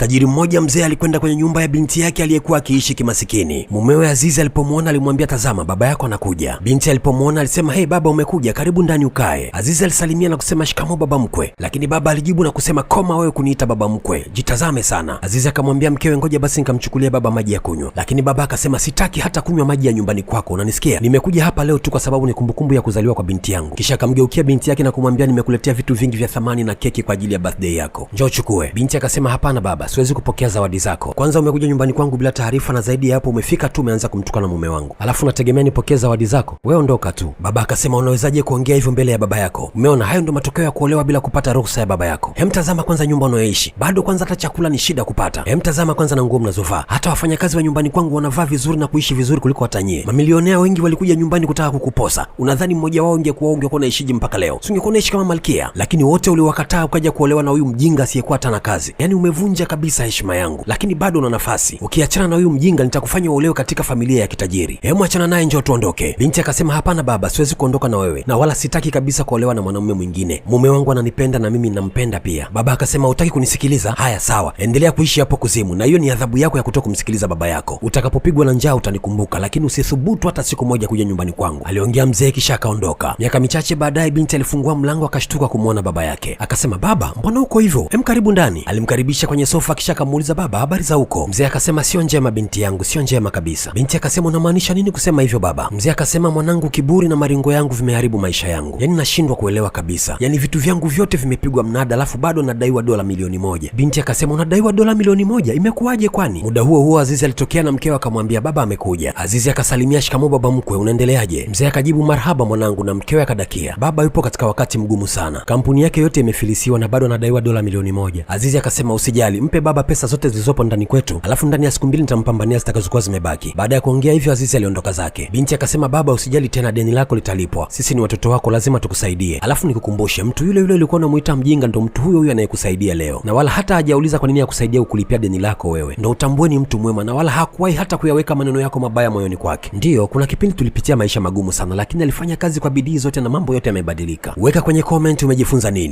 Tajiri mmoja mzee alikwenda kwenye nyumba ya binti yake aliyekuwa akiishi kimasikini. Mumewe Azizi alipomwona alimwambia, tazama baba yako anakuja. Binti alipomwona alisema, hey baba, umekuja, karibu ndani ukae. Azizi alisalimia na kusema, shikamoo baba mkwe, lakini baba alijibu na kusema, koma wewe kuniita baba mkwe, jitazame sana. Azizi akamwambia mkewe, ngoja basi nikamchukulia baba maji ya kunywa, lakini baba akasema, sitaki hata kunywa maji ya nyumbani kwako, unanisikia? Nimekuja hapa leo tu kwa sababu ni kumbukumbu ya kuzaliwa kwa binti yangu. Kisha akamgeukia binti yake na kumwambia, nimekuletea vitu vingi vya thamani na keki kwa ajili ya birthday yako, njoo chukue. Binti akasema, hapana baba, siwezi kupokea zawadi zako. Kwanza umekuja nyumbani kwangu bila taarifa, na zaidi ya hapo umefika tu umeanza kumtukana mume wangu, alafu unategemea nipokee zawadi zako? Wewe ondoka tu. Baba akasema, unawezaje kuongea hivyo mbele ya baba yako? Umeona hayo ndo matokeo ya kuolewa bila kupata ruhusa ya baba yako. Tazama kwanza nyumba unayoishi, bado kwanza hata chakula ni shida kupata. Tazama kwanza na nguo mnazovaa, hata wafanyakazi wa nyumbani kwangu wanavaa vizuri na kuishi vizuri kuliko hata nyie. Mamilionea wengi walikuja nyumbani kutaka kukuposa, unadhani mmoja wao ungekuwa unaishije mpaka leo? Si ungekuwa unaishi kama malkia? Lakini wote uliwakataa ukaja kuolewa na huyu mjinga asiyekuwa hata na kazi. Yaani umevunja kabisa heshima yangu, lakini bado una nafasi. Ukiachana na huyu mjinga nitakufanya uolewe katika familia ya kitajiri. Achana naye, njoo tuondoke. Binti akasema, hapana baba, siwezi kuondoka na wewe, na wala sitaki kabisa kuolewa na mwanamume mwingine. Mume wangu ananipenda na mimi ninampenda pia. Baba akasema, hutaki kunisikiliza? Haya sawa, endelea kuishi hapo kuzimu, na hiyo ni adhabu yako ya kutoka kumsikiliza baba yako. Utakapopigwa na njaa utanikumbuka, lakini usithubutu hata siku moja kuja nyumbani kwangu, aliongea mzee kisha akaondoka. Miaka michache baadaye binti alifungua mlango akashtuka kumwona baba yake. Akasema, baba, mbona uko hivyo? Karibu ndani. Alimkaribisha kwenye sofa kisha akamuuliza, baba, habari za huko? Mzee akasema, sio njema binti yangu, sio njema kabisa. Binti akasema, unamaanisha nini kusema hivyo baba? Mzee akasema, mwanangu, kiburi na maringo yangu vimeharibu maisha yangu. Yaani nashindwa kuelewa kabisa. Yaani vitu vyangu vyote vimepigwa mnada, alafu bado nadaiwa dola milioni 1. Binti akasema, unadaiwa dola milioni 1? Imekuwaje kwani? Muda huo Azizi alitokea na mkewe akamwambia, baba amekuja. Azizi akasalimia, shikamoo baba mkwe, unaendeleaje? Mzee akajibu, marhaba mwanangu, na mkewe akadakia, baba yupo katika wakati mgumu sana. Kampuni yake yote imefilisiwa na bado anadaiwa dola milioni 1. Azizi akasema, usijali, mpe baba pesa zote zilizopo ndani kwetu, alafu ndani ya siku 2 nitampambania zitakazokuwa zimebaki. Baada ya kuongea hivyo Azizi aliondoka zake. Binti akasema, baba usijali tena, deni lako litalipwa. Sisi ni watoto wako, lazima tukusaidie. Alafu nikukumbushe, mtu yule ulikuwa unamuita mjinga ndo mtu huyo anayekusaidia leo. Na wala hata hajauliza kwa nini akusaidia kukulipia deni lako wewe. Ndo utambue ni mtu mwema, na wala hakuwahi hata kuyaweka maneno yako mabaya moyoni kwake. Ndiyo, kuna kipindi tulipitia maisha magumu sana, lakini alifanya kazi kwa bidii zote na mambo yote yamebadilika. Weka kwenye comment umejifunza nini.